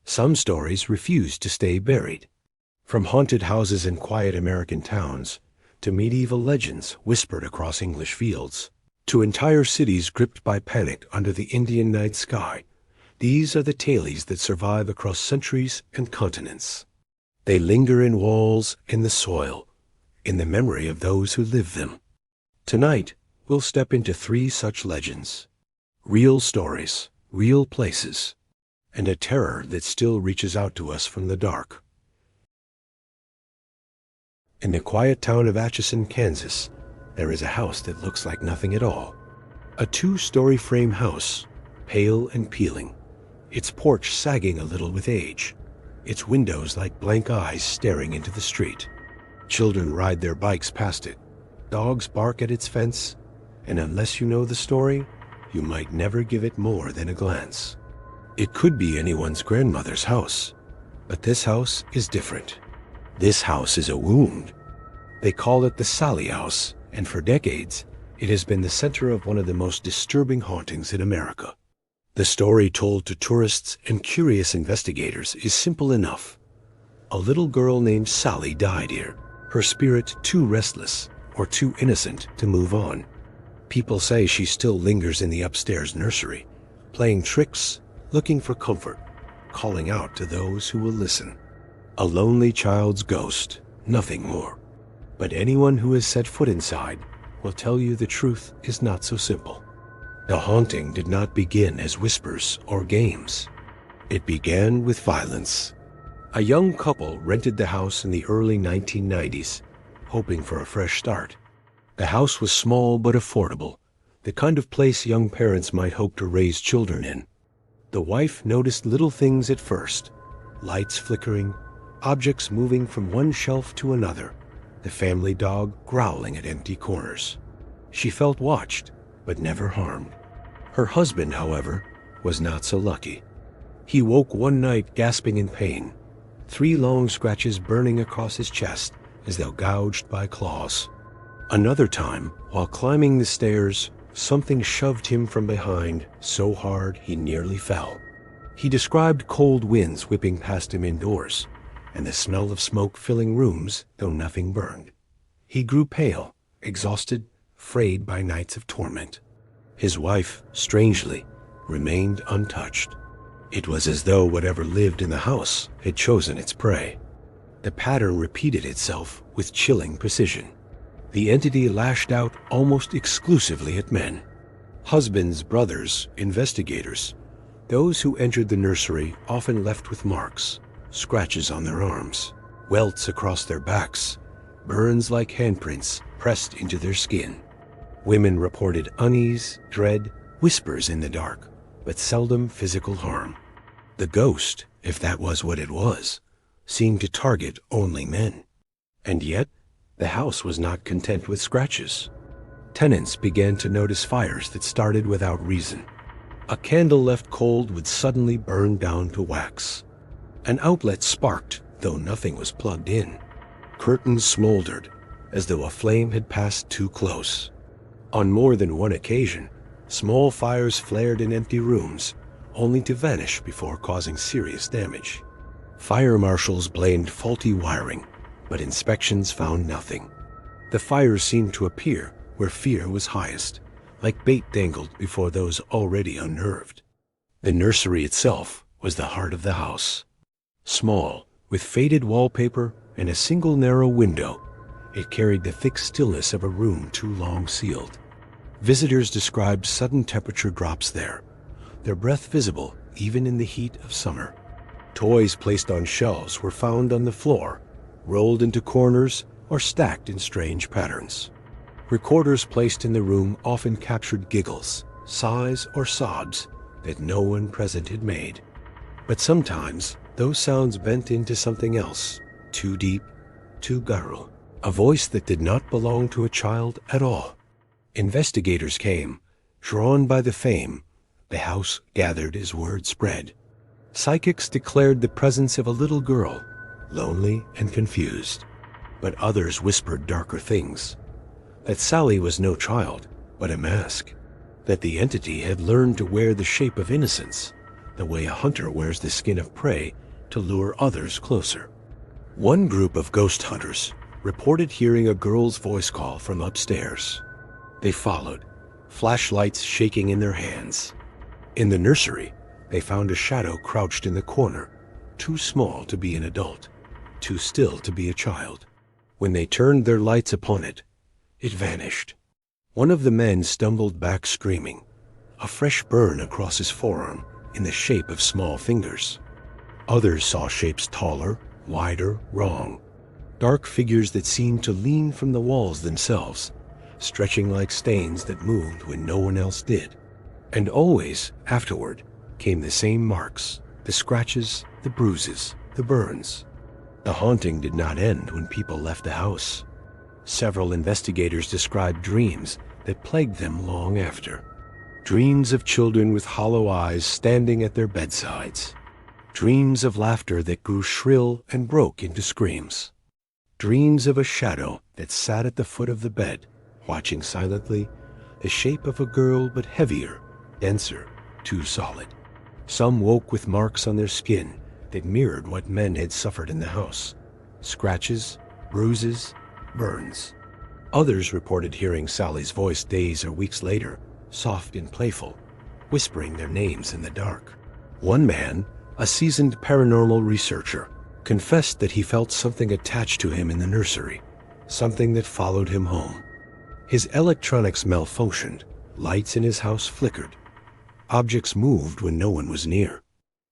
Some stories refuse to stay buried. From haunted houses in quiet American towns, to medieval legends whispered across English fields, to entire cities gripped by panic under the Indian night sky, these are the tales that survive across centuries and continents. They linger in walls, in the soil, in the memory of those who live them. Tonight, we'll step into 3 such legends. Real stories, real places, and a terror that still reaches out to us from the dark. In the quiet town of Atchison, Kansas, there is a house that looks like nothing at all. A 2-story frame house, pale and peeling, its porch sagging a little with age, its windows like blank eyes staring into the street. Children ride their bikes past it, dogs bark at its fence, and unless you know the story, you might never give it more than a glance. It could be anyone's grandmother's house, but this house is different. This house is a wound. They call it the Sallie House, and for decades, it has been the center of one of the most disturbing hauntings in America. The story told to tourists and curious investigators is simple enough. A little girl named Sallie died here, her spirit too restless or too innocent to move on. People say she still lingers in the upstairs nursery, playing tricks, looking for comfort, calling out to those who will listen. A lonely child's ghost, nothing more. But anyone who has set foot inside will tell you the truth is not so simple. The haunting did not begin as whispers or games. It began with violence. A young couple rented the house in the early 1990s, hoping for a fresh start. The house was small but affordable, the kind of place young parents might hope to raise children in. The wife noticed little things at first, lights flickering, objects moving from one shelf to another, the family dog growling at empty corners. She felt watched, but never harmed. Her husband, however, was not so lucky. He woke one night gasping in pain, 3 long scratches burning across his chest as though gouged by claws. Another time, while climbing the stairs, something shoved him from behind so hard he nearly fell. He described cold winds whipping past him indoors, and the smell of smoke filling rooms, though nothing burned. He grew pale, exhausted, frayed by nights of torment. His wife, strangely, remained untouched. It was as though whatever lived in the house had chosen its prey. The pattern repeated itself with chilling precision. The entity lashed out almost exclusively at men. Husbands, brothers, investigators. Those who entered the nursery often left with marks, scratches on their arms, welts across their backs, burns like handprints pressed into their skin. Women reported unease, dread, whispers in the dark, but seldom physical harm. The ghost, if that was what it was, seemed to target only men. And yet, the house was not content with scratches. Tenants began to notice fires that started without reason. A candle left cold would suddenly burn down to wax. An outlet sparked, though nothing was plugged in. Curtains smoldered, as though a flame had passed too close. On more than one occasion, small fires flared in empty rooms, only to vanish before causing serious damage. Fire marshals blamed faulty wiring, but inspections found nothing. The fires seemed to appear where fear was highest, like bait dangled before those already unnerved. The nursery itself was the heart of the house. Small, with faded wallpaper and a single narrow window, it carried the thick stillness of a room too long sealed. Visitors described sudden temperature drops there, their breath visible even in the heat of summer. Toys placed on shelves were found on the floor, rolled into corners, or stacked in strange patterns. Recorders placed in the room often captured giggles, sighs, or sobs that no one present had made. But sometimes those sounds bent into something else, too deep, too guttural, a voice that did not belong to a child at all. Investigators came, drawn by the fame. The house gathered as word spread. Psychics declared the presence of a little girl, lonely and confused. But others whispered darker things. That Sallie was no child, but a mask. That the entity had learned to wear the shape of innocence, the way a hunter wears the skin of prey to lure others closer. One group of ghost hunters reported hearing a girl's voice call from upstairs. They followed, flashlights shaking in their hands. In the nursery, they found a shadow crouched in the corner, too small to be an adult, too still to be a child. When they turned their lights upon it, it vanished. One of the men stumbled back screaming, a fresh burn across his forearm in the shape of small fingers. Others saw shapes taller, wider, wrong. Dark figures that seemed to lean from the walls themselves, stretching like stains that moved when no one else did. And always, afterward, came the same marks, the scratches, the bruises, the burns. The haunting did not end when people left the house. Several investigators described dreams that plagued them long after. Dreams of children with hollow eyes standing at their bedsides. Dreams of laughter that grew shrill and broke into screams. Dreams of a shadow that sat at the foot of the bed, watching silently, the shape of a girl but heavier, denser, too solid. Some woke with marks on their skin that mirrored what men had suffered in the house. Scratches, bruises, burns. Others reported hearing Sally's voice days or weeks later, soft and playful, whispering their names in the dark. One man, a seasoned paranormal researcher, confessed that he felt something attached to him in the nursery, something that followed him home. His electronics malfunctioned, lights in his house flickered. Objects moved when no one was near.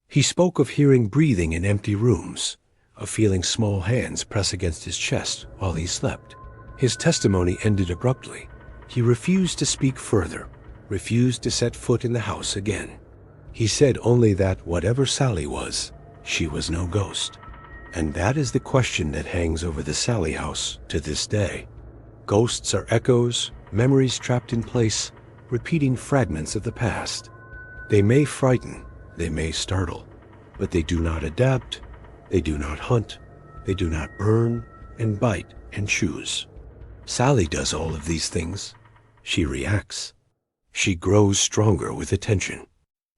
He spoke of hearing breathing in empty rooms, of feeling small hands press against his chest while he slept. His testimony ended abruptly. He refused to speak further, refused to set foot in the house again. He said only that whatever Sallie was, she was no ghost. And that is the question that hangs over the Sallie House to this day. Ghosts are echoes, memories trapped in place, repeating fragments of the past. They may frighten, they may startle, but they do not adapt, they do not hunt, they do not burn and bite and choose. Sallie does all of these things. She reacts. She grows stronger with attention.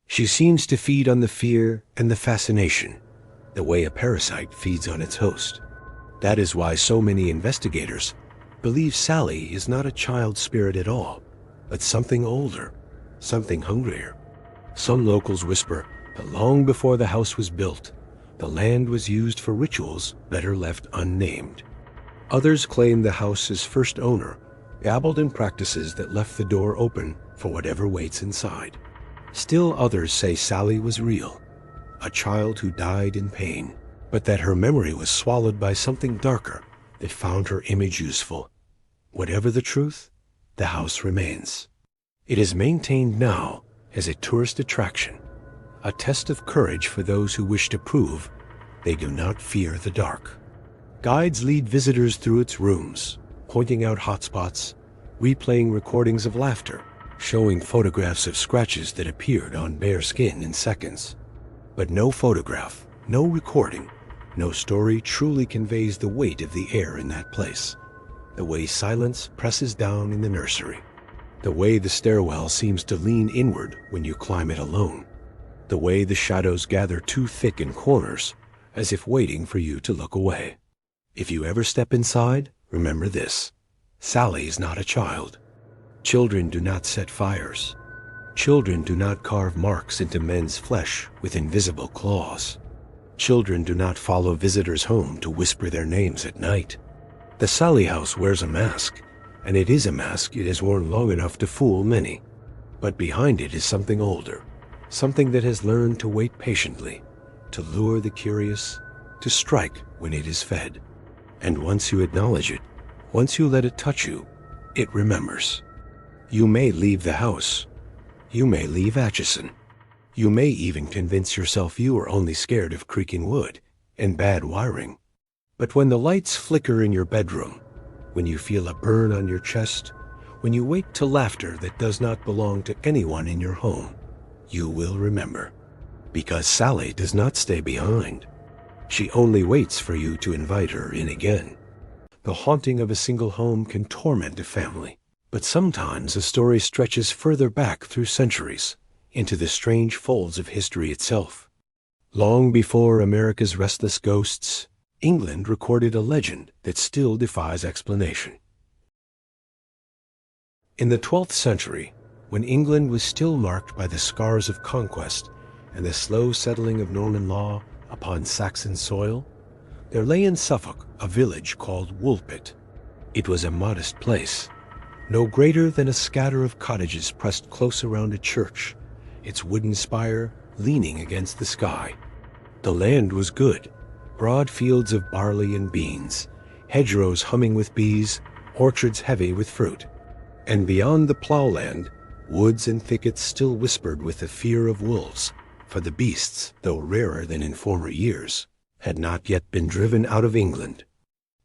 She seems to feed on the fear and the fascination, the way a parasite feeds on its host. That is why so many investigators believe Sallie is not a child spirit at all, but something older, something hungrier. Some locals whisper that long before the house was built, the land was used for rituals better left unnamed. Others claim the house's first owner dabbled in practices that left the door open for whatever waits inside. Still others say Sallie was real, a child who died in pain, but that her memory was swallowed by something darker that found her image useful. Whatever the truth, the house remains. It is maintained now as a tourist attraction, a test of courage for those who wish to prove they do not fear the dark. Guides lead visitors through its rooms, pointing out hotspots, replaying recordings of laughter, showing photographs of scratches that appeared on bare skin in seconds. But no photograph, no recording, no story truly conveys the weight of the air in that place, the way silence presses down in the nursery, the way the stairwell seems to lean inward when you climb it alone, the way the shadows gather too thick in corners as if waiting for you to look away. If you ever step inside, remember this: Sallie is not a child. Children do not set fires. Children do not carve marks into men's flesh with invisible claws. Children do not follow visitors home to whisper their names at night. The Sallie House wears a mask, and it is a mask it has worn long enough to fool many. But behind it is something older, something that has learned to wait patiently, to lure the curious, to strike when it is fed. And once you acknowledge it, once you let it touch you, it remembers. You may leave the house. You may leave Atchison. You may even convince yourself you are only scared of creaking wood and bad wiring. But when the lights flicker in your bedroom, when you feel a burn on your chest, when you wake to laughter that does not belong to anyone in your home, you will remember. Because Sallie does not stay behind. She only waits for you to invite her in again. The haunting of a single home can torment a family, but sometimes a story stretches further back through centuries, into the strange folds of history itself. Long before America's restless ghosts, England recorded a legend that still defies explanation. In the 12th century, when England was still marked by the scars of conquest and the slow settling of Norman law upon Saxon soil, there lay in Suffolk a village called Woolpit. It was a modest place, no greater than a scatter of cottages pressed close around a church, its wooden spire leaning against the sky. The land was good, broad fields of barley and beans, hedgerows humming with bees, orchards heavy with fruit. And beyond the ploughland, woods and thickets still whispered with the fear of wolves, for the beasts, though rarer than in former years, had not yet been driven out of England.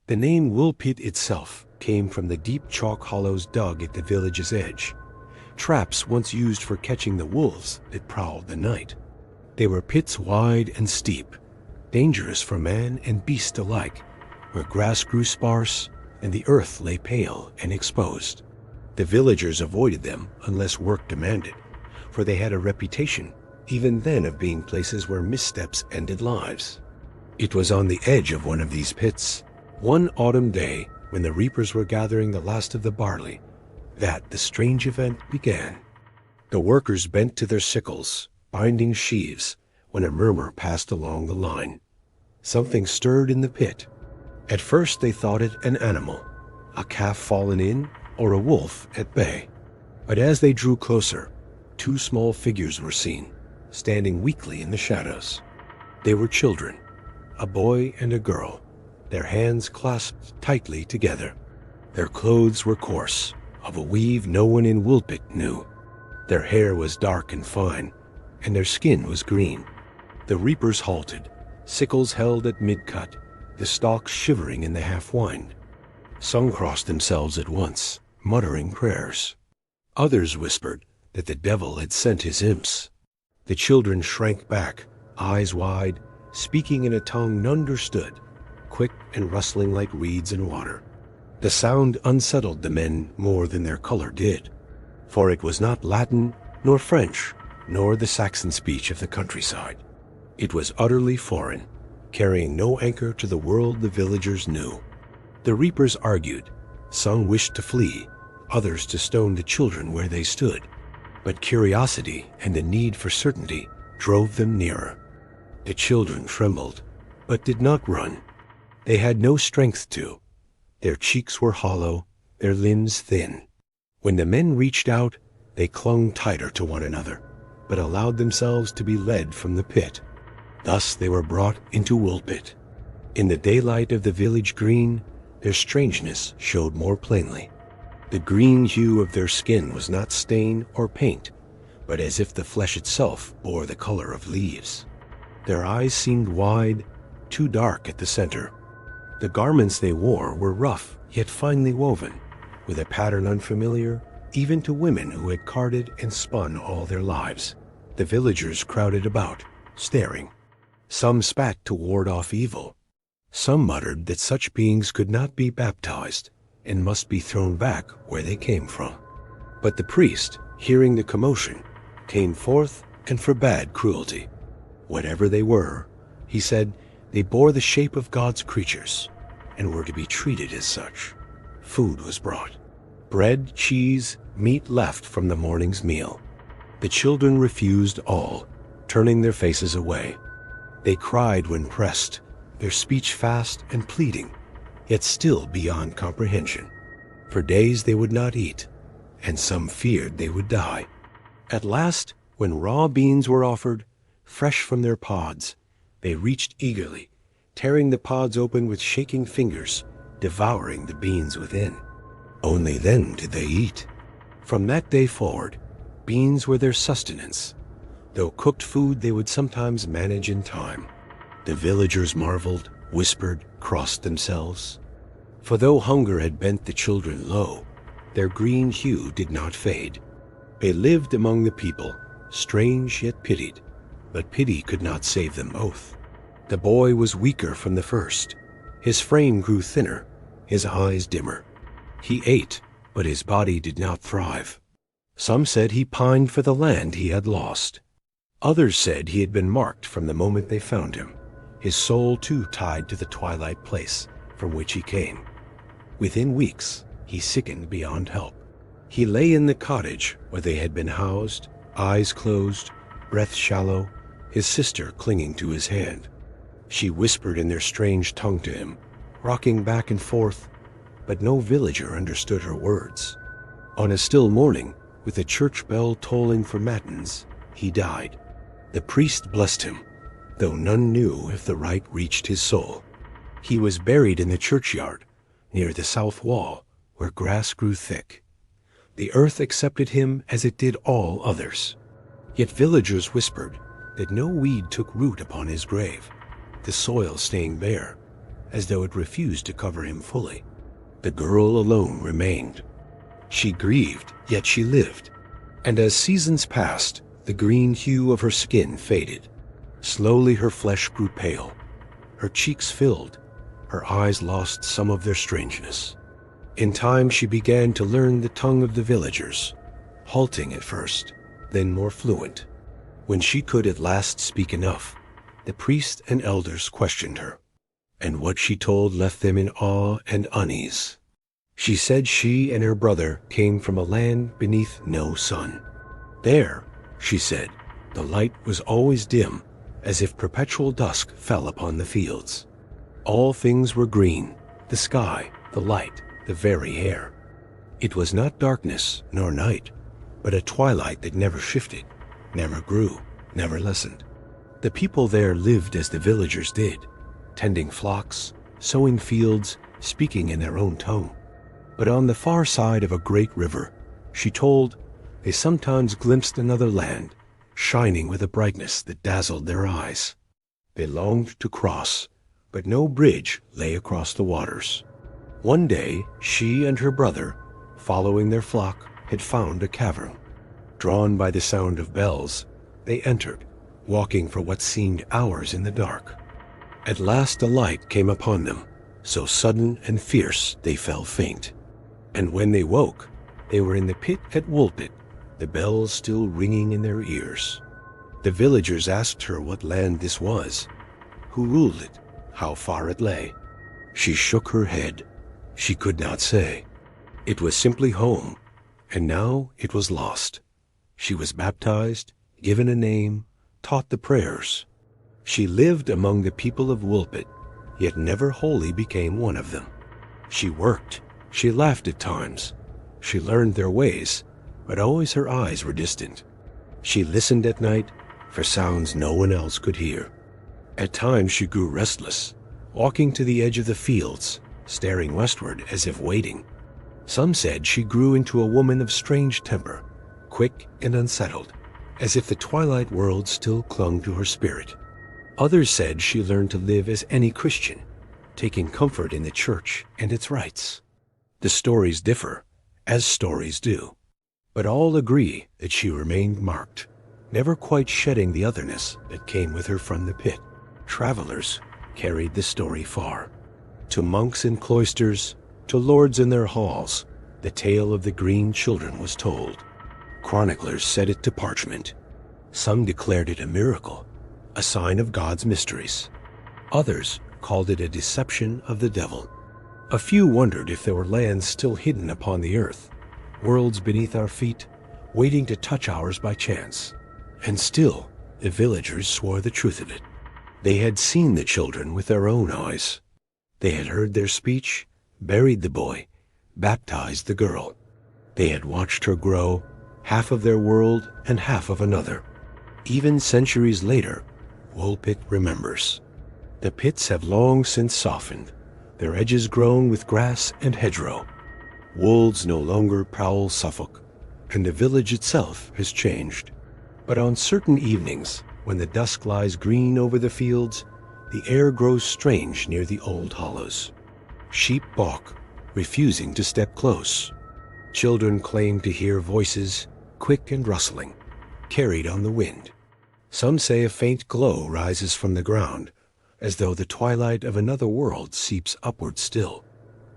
The name Woolpit itself came from the deep chalk hollows dug at the village's edge, traps once used for catching the wolves that prowled the night. They were pits wide and steep, dangerous for man and beast alike, where grass grew sparse and the earth lay pale and exposed. The villagers avoided them unless work demanded, for they had a reputation, even then, of being places where missteps ended lives. It was on the edge of one of these pits, one autumn day when the reapers were gathering the last of the barley, that the strange event began. The workers bent to their sickles, binding sheaves, when a murmur passed along the line. Something stirred in the pit. At first they thought it an animal, a calf fallen in, or a wolf at bay. But as they drew closer, two small figures were seen, standing weakly in the shadows. They were children, a boy and a girl, their hands clasped tightly together. Their clothes were coarse, of a weave no one in Woolpit knew. Their hair was dark and fine, and their skin was green. The reapers halted, sickles held at mid-cut, the stalks shivering in the half-wind. Some crossed themselves at once, muttering prayers. Others whispered that the devil had sent his imps. The children shrank back, eyes wide, speaking in a tongue none understood, quick and rustling like reeds in water. The sound unsettled the men more than their color did, for it was not Latin, nor French, nor the Saxon speech of the countryside. It was utterly foreign, carrying no anchor to the world the villagers knew. The reapers argued. Some wished to flee, others to stone the children where they stood. But curiosity and the need for certainty drove them nearer. The children trembled, but did not run. They had no strength to. Their cheeks were hollow, their limbs thin. When the men reached out, they clung tighter to one another, but allowed themselves to be led from the pit. Thus they were brought into Woolpit. In the daylight of the village green, their strangeness showed more plainly. The green hue of their skin was not stain or paint, but as if the flesh itself bore the color of leaves. Their eyes seemed wide, too dark at the center. The garments they wore were rough, yet finely woven, with a pattern unfamiliar even to women who had carded and spun all their lives. The villagers crowded about, staring. Some spat to ward off evil. Some muttered that such beings could not be baptized and must be thrown back where they came from. But the priest, hearing the commotion, came forth and forbade cruelty. Whatever they were, he said, they bore the shape of God's creatures and were to be treated as such. Food was brought. Bread, cheese, meat left from the morning's meal. The children refused all, turning their faces away. They cried when pressed, their speech fast and pleading, yet still beyond comprehension. For days they would not eat, and some feared they would die. At last, when raw beans were offered, fresh from their pods, they reached eagerly, tearing the pods open with shaking fingers, devouring the beans within. Only then did they eat. From that day forward, beans were their sustenance, though cooked food they would sometimes manage in time. The villagers marveled, whispered, crossed themselves. For though hunger had bent the children low, their green hue did not fade. They lived among the people, strange yet pitied, but pity could not save them both. The boy was weaker from the first. His frame grew thinner, his eyes dimmer. He ate, but his body did not thrive. Some said he pined for the land he had lost. Others said he had been marked from the moment they found him, his soul too tied to the twilight place from which he came. Within weeks, he sickened beyond help. He lay in the cottage where they had been housed, eyes closed, breath shallow, his sister clinging to his hand. She whispered in their strange tongue to him, rocking back and forth, but no villager understood her words. On a still morning, with the church bell tolling for matins, he died. The priest blessed him, though none knew if the rite reached his soul. He was buried in the churchyard, near the south wall, where grass grew thick. The earth accepted him as it did all others. Yet villagers whispered that no weed took root upon his grave, the soil staying bare, as though it refused to cover him fully. The girl alone remained. She grieved, yet she lived, and as seasons passed, the green hue of her skin faded. Slowly her flesh grew pale, her cheeks filled, her eyes lost some of their strangeness. In time she began to learn the tongue of the villagers, halting at first, then more fluent. When she could at last speak enough, the priest and elders questioned her, and what she told left them in awe and unease. She said she and her brother came from a land beneath no sun. There, she said, the light was always dim, as if perpetual dusk fell upon the fields. All things were green, the sky, the light, the very air. It was not darkness nor night, but a twilight that never shifted, never grew, never lessened. The people there lived as the villagers did, tending flocks, sowing fields, speaking in their own tongue. But on the far side of a great river, she told, they sometimes glimpsed another land, shining with a brightness that dazzled their eyes. They longed to cross, but no bridge lay across the waters. One day, she and her brother, following their flock, had found a cavern. Drawn by the sound of bells, they entered, walking for what seemed hours in the dark. At last a light came upon them, so sudden and fierce they fell faint. And when they woke, they were in the pit at Woolpit, the bells still ringing in their ears. The villagers asked her what land this was, who ruled it, how far it lay. She shook her head. She could not say. It was simply home, and now it was lost. She was baptized, given a name, taught the prayers. She lived among the people of Woolpit, yet never wholly became one of them. She worked, she laughed at times. She learned their ways, but always her eyes were distant. She listened at night for sounds no one else could hear. At times she grew restless, walking to the edge of the fields, staring westward as if waiting. Some said she grew into a woman of strange temper, quick and unsettled, as if the twilight world still clung to her spirit. Others said she learned to live as any Christian, taking comfort in the church and its rites. The stories differ, as stories do, but all agree that she remained marked, never quite shedding the otherness that came with her from the pit. Travelers carried the story far. To monks in cloisters, to lords in their halls, the tale of the Green Children was told. Chroniclers set it to parchment. Some declared it a miracle, a sign of God's mysteries. Others called it a deception of the devil. A few wondered if there were lands still hidden upon the earth, worlds beneath our feet, waiting to touch ours by chance. And still, the villagers swore the truth of it. They had seen the children with their own eyes. They had heard their speech, buried the boy, baptized the girl. They had watched her grow, half of their world and half of another. Even centuries later, Woolpit remembers. The pits have long since softened, their edges grown with grass and hedgerow. Wolves no longer prowl Suffolk, and the village itself has changed. But on certain evenings, when the dusk lies green over the fields, the air grows strange near the old hollows. Sheep balk, refusing to step close. Children claim to hear voices, quick and rustling, carried on the wind. Some say a faint glow rises from the ground, as though the twilight of another world seeps upward still.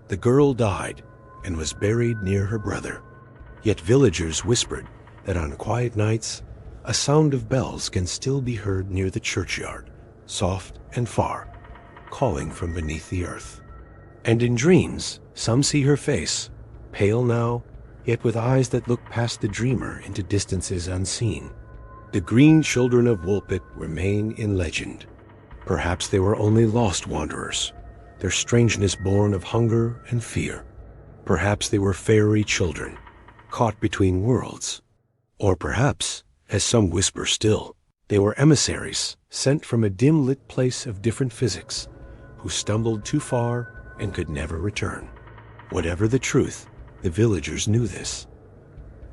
The girl died and was buried near her brother. Yet villagers whispered that on quiet nights, a sound of bells can still be heard near the churchyard, soft and far, calling from beneath the earth. And in dreams, some see her face, pale now, yet with eyes that look past the dreamer into distances unseen. The Green Children of Woolpit remain in legend. Perhaps they were only lost wanderers, their strangeness born of hunger and fear. Perhaps they were fairy children, caught between worlds. Or perhaps, as some whisper still, they were emissaries sent from a dim-lit place of different physics, who stumbled too far and could never return. Whatever the truth, the villagers knew this.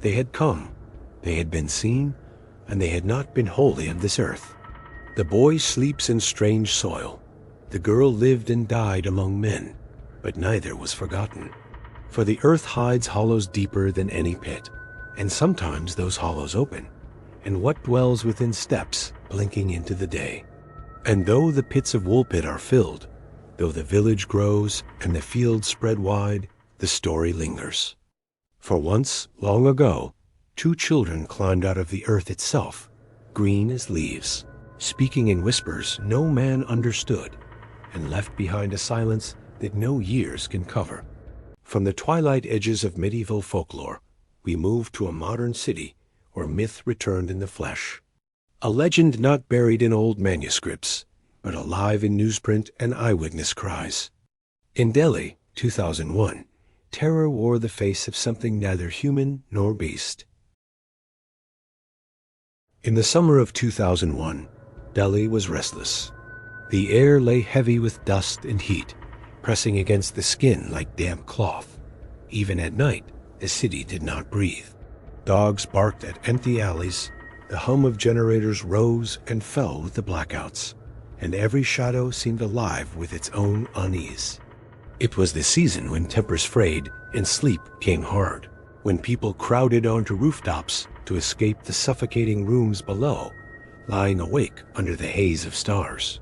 They had come, they had been seen, and they had not been wholly of this earth. The boy sleeps in strange soil. The girl lived and died among men, but neither was forgotten. For the earth hides hollows deeper than any pit, and sometimes those hollows open, and what dwells within steps blinking into the day. And though the pits of Woolpit are filled, though the village grows and the fields spread wide, the story lingers. For once, long ago, 2 children climbed out of the earth itself, green as leaves, speaking in whispers no man understood, and left behind a silence that no years can cover. From the twilight edges of medieval folklore, we move to a modern city where myth returned in the flesh. A legend not buried in old manuscripts, but alive in newsprint and eyewitness cries. In Delhi, 2001, terror wore the face of something neither human nor beast. In the summer of 2001, Delhi was restless. The air lay heavy with dust and heat, pressing against the skin like damp cloth. Even at night, the city did not breathe. Dogs barked at empty alleys, the hum of generators rose and fell with the blackouts, and every shadow seemed alive with its own unease. It was the season when tempers frayed and sleep came hard, when people crowded onto rooftops to escape the suffocating rooms below, lying awake under the haze of stars.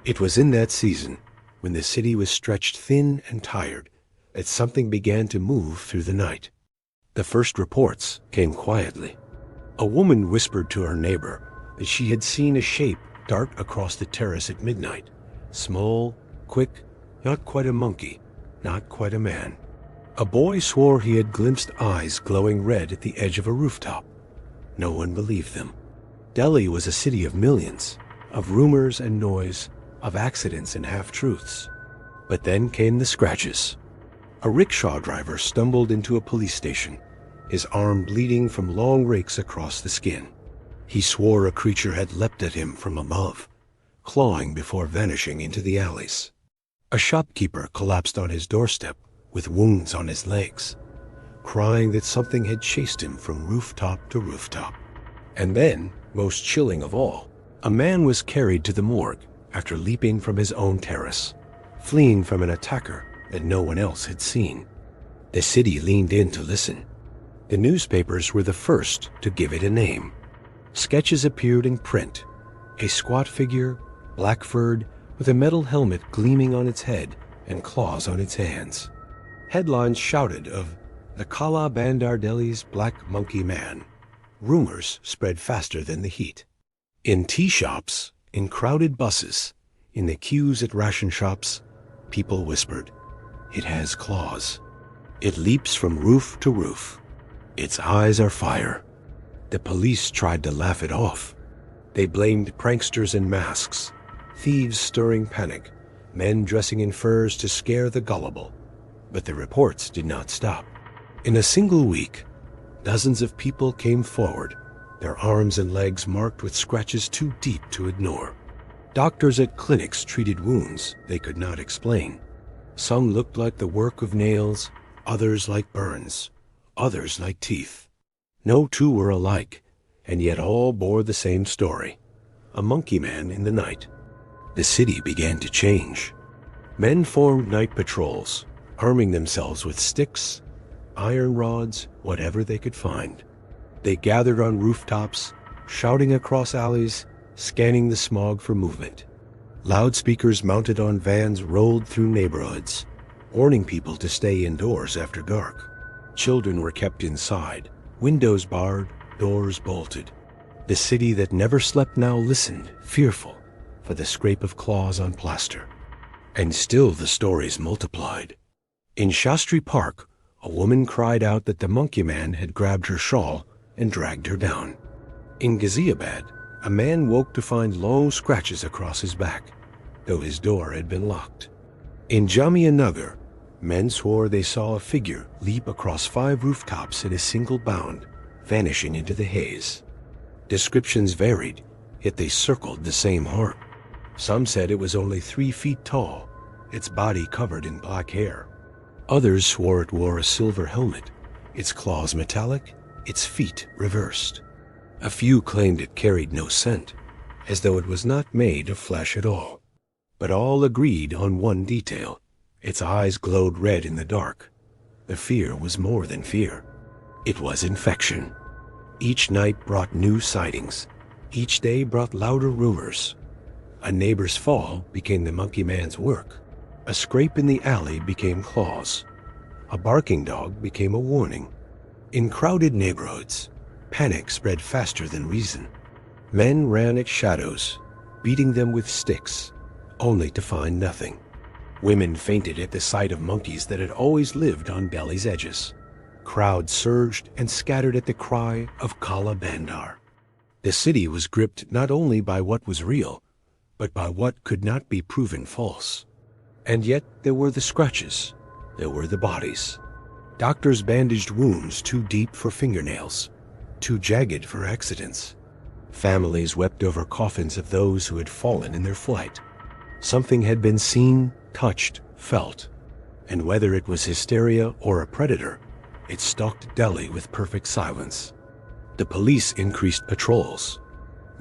It was in that season, when the city was stretched thin and tired, that something began to move through the night. The first reports came quietly. A woman whispered to her neighbor that she had seen a shape dart across the terrace at midnight, small, quick, not quite a monkey, not quite a man. A boy swore he had glimpsed eyes glowing red at the edge of a rooftop. No one believed them. Delhi was a city of millions, of rumors and noise, of accidents and half-truths. But then came the scratches. A rickshaw driver stumbled into a police station, his arm bleeding from long rakes across the skin. He swore a creature had leapt at him from above, clawing before vanishing into the alleys. A shopkeeper collapsed on his doorstep with wounds on his legs, crying that something had chased him from rooftop to rooftop. And then, most chilling of all, a man was carried to the morgue after leaping from his own terrace, fleeing from an attacker that no one else had seen. The city leaned in to listen. The newspapers were the first to give it a name. Sketches appeared in print. A squat figure, black-furred, with a metal helmet gleaming on its head and claws on its hands. Headlines shouted of the Kala Bandar Delhi's Black Monkey Man. Rumors spread faster than the heat. In tea shops, in crowded buses, in the queues at ration shops, people whispered, "It has claws. It leaps from roof to roof. Its eyes are fire." The police tried to laugh it off. They blamed pranksters in masks, thieves stirring panic, men dressing in furs to scare the gullible. But the reports did not stop. In a single week, dozens of people came forward, their arms and legs marked with scratches too deep to ignore. Doctors at clinics treated wounds they could not explain. Some looked like the work of nails, others like burns, others like teeth. No two were alike, and yet all bore the same story: a monkey man in the night. The city began to change. Men formed night patrols, arming themselves with sticks, iron rods, whatever they could find. They gathered on rooftops, shouting across alleys, scanning the smog for movement. Loudspeakers mounted on vans rolled through neighborhoods, warning people to stay indoors after dark. Children were kept inside, windows barred, doors bolted. The city that never slept now listened, fearful, for the scrape of claws on plaster. And still the stories multiplied. In Shastri Park, a woman cried out that the monkey man had grabbed her shawl and dragged her down. In Ghaziabad, a man woke to find long scratches across his back, though his door had been locked. In Jamia Nagar, men swore they saw a figure leap across 5 rooftops in a single bound, vanishing into the haze. Descriptions varied, yet they circled the same harm. Some said it was only 3 feet tall, its body covered in black hair. Others swore it wore a silver helmet, its claws metallic, its feet reversed. A few claimed it carried no scent, as though it was not made of flesh at all. But all agreed on one detail. Its eyes glowed red in the dark. The fear was more than fear. It was infection. Each night brought new sightings. Each day brought louder rumors. A neighbor's fall became the monkey man's work. A scrape in the alley became claws. A barking dog became a warning. In crowded neighborhoods, panic spread faster than reason. Men ran at shadows, beating them with sticks, only to find nothing. Women fainted at the sight of monkeys that had always lived on Delhi's edges. Crowds surged and scattered at the cry of Kala Bandar. The city was gripped not only by what was real, but by what could not be proven false. And yet there were the scratches, there were the bodies. Doctors bandaged wounds too deep for fingernails, too jagged for accidents. Families wept over coffins of those who had fallen in their flight. Something had been seen, touched, felt, and whether it was hysteria or a predator, it stalked Delhi with perfect silence. The police increased patrols.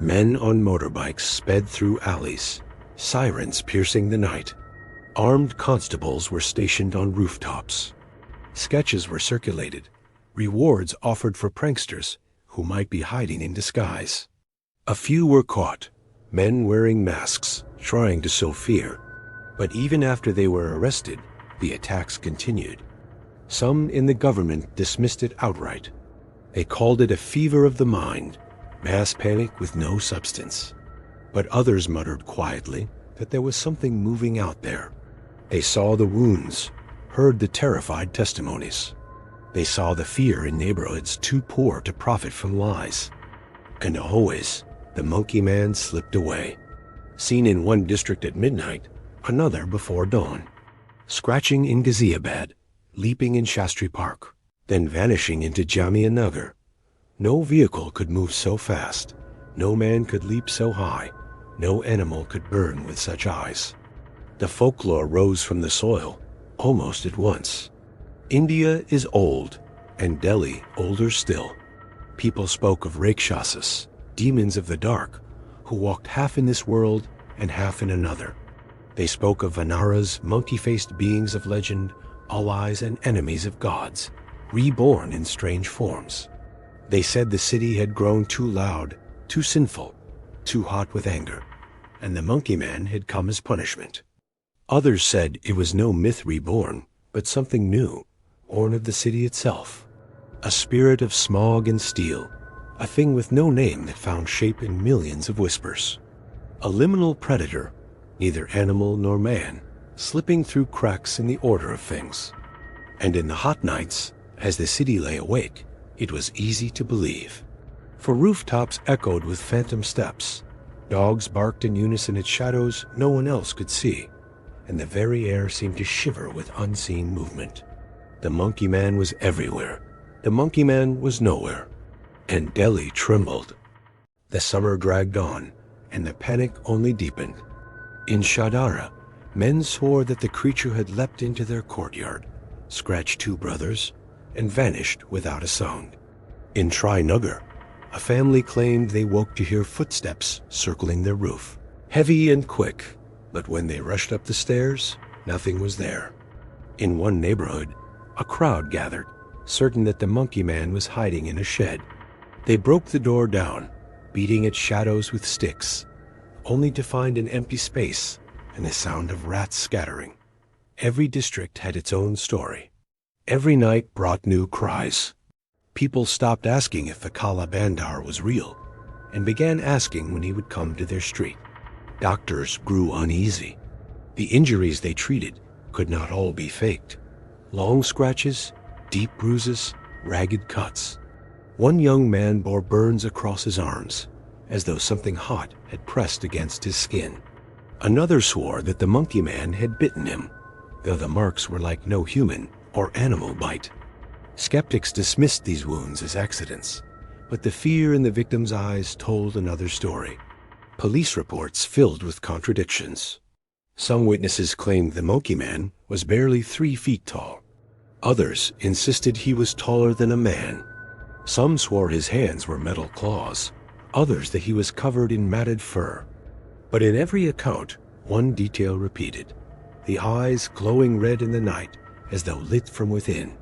Men on motorbikes sped through alleys, sirens piercing the night. Armed constables were stationed on rooftops. Sketches were circulated, rewards offered for pranksters who might be hiding in disguise. A few were caught, men wearing masks, trying to sow fear. But even after they were arrested, the attacks continued. Some in the government dismissed it outright. They called it a fever of the mind, mass panic with no substance. But others muttered quietly that there was something moving out there. They saw the wounds, heard the terrified testimonies. They saw the fear in neighborhoods too poor to profit from lies. And always, the monkey man slipped away. Seen in one district at midnight, another before dawn. Scratching in Ghaziabad, leaping in Shastri Park, then vanishing into Jamia Nagar. No vehicle could move so fast, no man could leap so high, no animal could burn with such eyes. The folklore rose from the soil, almost at once. India is old, and Delhi older still. People spoke of Rakshasas, demons of the dark, who walked half in this world and half in another. They spoke of Vanaras, monkey-faced beings of legend, allies and enemies of gods, reborn in strange forms. They said the city had grown too loud, too sinful, too hot with anger, and the monkey man had come as punishment. Others said it was no myth reborn, but something new, born of the city itself. A spirit of smog and steel, a thing with no name that found shape in millions of whispers. A liminal predator, neither animal nor man, slipping through cracks in the order of things. And in the hot nights, as the city lay awake, it was easy to believe. For rooftops echoed with phantom steps. Dogs barked in unison at shadows no one else could see, and the very air seemed to shiver with unseen movement. The monkey man was everywhere. The monkey man was nowhere. And Delhi trembled. The summer dragged on, and the panic only deepened. In Shadara, men swore that the creature had leapt into their courtyard, scratched 2 brothers, and vanished without a sound. In Trinagar, a family claimed they woke to hear footsteps circling their roof, heavy and quick, but when they rushed up the stairs, nothing was there. In one neighborhood, a crowd gathered, certain that the monkey man was hiding in a shed. They broke the door down, beating at shadows with sticks, only to find an empty space and the sound of rats scattering. Every district had its own story. Every night brought new cries. People stopped asking if the Kala Bandar was real and began asking when he would come to their street. Doctors grew uneasy. The injuries they treated could not all be faked. Long scratches, deep bruises, ragged cuts. One young man bore burns across his arms, as though something hot had pressed against his skin. Another swore that the monkey man had bitten him, though the marks were like no human or animal bite. Skeptics dismissed these wounds as accidents, but the fear in the victim's eyes told another story. Police reports filled with contradictions. Some witnesses claimed the monkey man was barely 3 feet tall. Others insisted he was taller than a man. Some swore his hands were metal claws, others that he was covered in matted fur. But in every account, one detail repeated: the eyes glowing red in the night as though lit from within.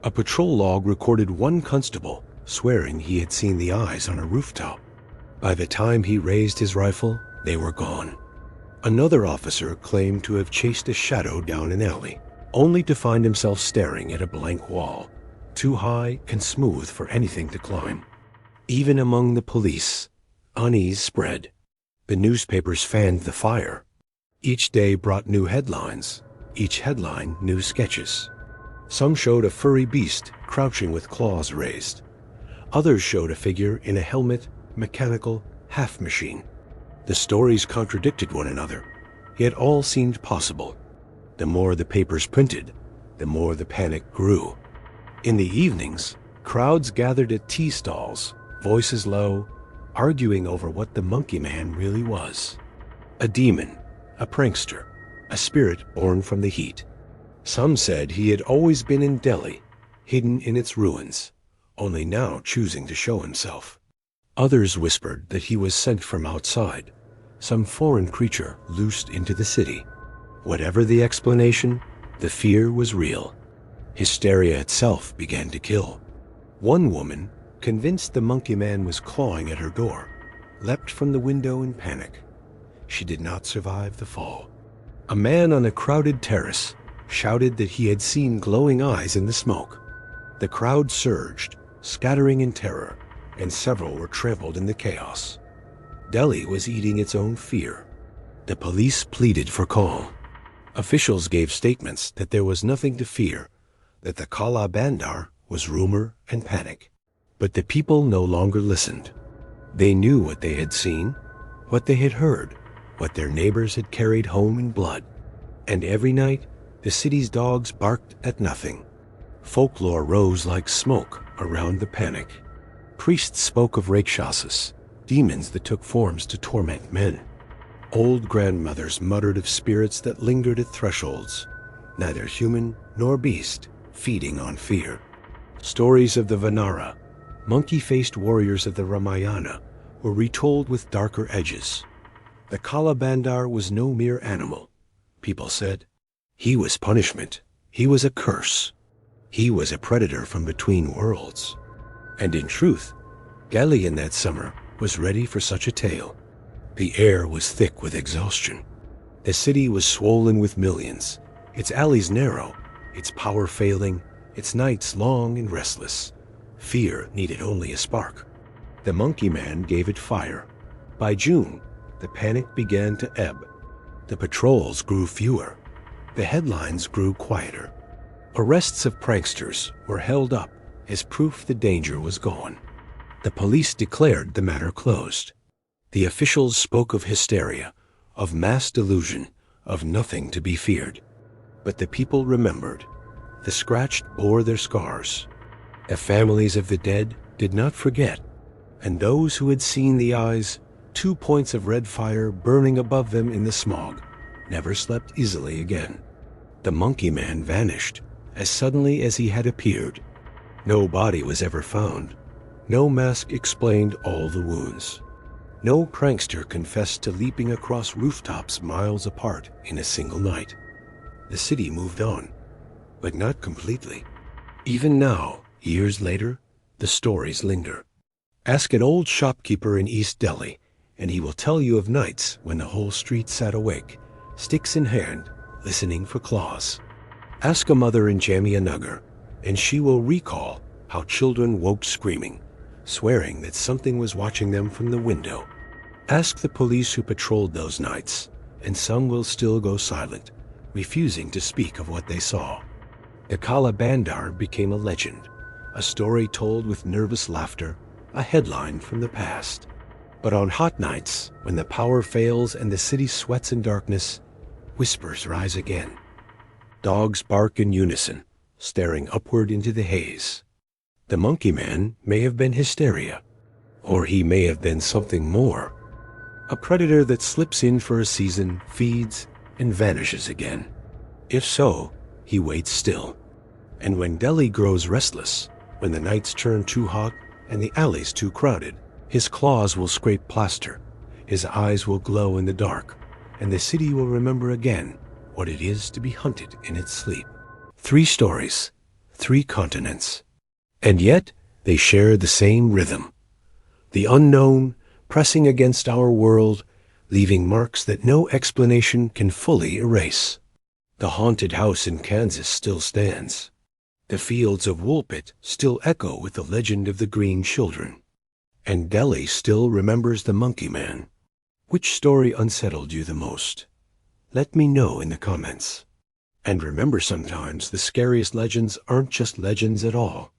A patrol log recorded one constable swearing he had seen the eyes on a rooftop. By the time he raised his rifle, they were gone. Another officer claimed to have chased a shadow down an alley, only to find himself staring at a blank wall, too high and smooth for anything to climb. Even among the police, unease spread. The newspapers fanned the fire. Each day brought new headlines, each headline new sketches. Some showed a furry beast crouching with claws raised. Others showed a figure in a helmet, mechanical, half machine. The stories contradicted one another, yet all seemed possible. The more the papers printed, the more the panic grew. In the evenings, crowds gathered at tea stalls, voices low, arguing over what the monkey man really was. A demon, a prankster, a spirit born from the heat. Some said he had always been in Delhi, hidden in its ruins, only now choosing to show himself. Others whispered that he was sent from outside, some foreign creature loosed into the city. Whatever the explanation, the fear was real. Hysteria itself began to kill. One woman, convinced the monkey man was clawing at her door, leapt from the window in panic. She did not survive the fall. A man on a crowded terrace shouted that he had seen glowing eyes in the smoke. The crowd surged, scattering in terror, and several were trampled in the chaos. Delhi was eating its own fear. The police pleaded for calm. Officials gave statements that there was nothing to fear, that the Kala Bandar was rumor and panic. But the people no longer listened. They knew what they had seen, what they had heard, what their neighbors had carried home in blood. And every night, the city's dogs barked at nothing. Folklore rose like smoke around the panic. Priests spoke of rakshasas, demons that took forms to torment men. Old grandmothers muttered of spirits that lingered at thresholds, neither human nor beast, feeding on fear. Stories of the Vanara, monkey-faced warriors of the Ramayana, were retold with darker edges. The Kala Bandar was no mere animal. People said, he was punishment. He was a curse. He was a predator from between worlds. And in truth, Gallian that summer was ready for such a tale. The air was thick with exhaustion. The city was swollen with millions, its alleys narrow, its power failing, its nights long and restless. Fear needed only a spark. The monkey man gave it fire. By June, the panic began to ebb. The patrols grew fewer. The headlines grew quieter. Arrests of pranksters were held up as proof the danger was gone. The police declared the matter closed. The officials spoke of hysteria, of mass delusion, of nothing to be feared. But the people remembered. The scratched bore their scars. The families of the dead did not forget, and those who had seen the eyes, 2 points of red fire burning above them in the smog, never slept easily again. The monkey man vanished as suddenly as he had appeared. No body was ever found. No mask explained all the wounds. No prankster confessed to leaping across rooftops miles apart in a single night. The city moved on, but not completely. Even now, years later, the stories linger. Ask an old shopkeeper in East Delhi, and he will tell you of nights when the whole street sat awake, sticks in hand, listening for claws. Ask a mother in Jamia Nagar, and she will recall how children woke screaming, swearing that something was watching them from the window. Ask the police who patrolled those nights, and some will still go silent, refusing to speak of what they saw. The Kala Bandar became a legend, a story told with nervous laughter, a headline from the past. But on hot nights, when the power fails and the city sweats in darkness, whispers rise again. Dogs bark in unison, staring upward into the haze. The monkey man may have been hysteria, or he may have been something more. A predator that slips in for a season, feeds, and vanishes again. If so, he waits still. And when Delhi grows restless, when the nights turn too hot and the alleys too crowded, his claws will scrape plaster, his eyes will glow in the dark, and the city will remember again what it is to be hunted in its sleep. 3 stories, 3 continents. And yet, they share the same rhythm. The unknown pressing against our world, leaving marks that no explanation can fully erase. The haunted house in Kansas still stands. The fields of Woolpit still echo with the legend of the Green Children. And Delhi still remembers the monkey man. Which story unsettled you the most? Let me know in the comments. And remember, sometimes the scariest legends aren't just legends at all.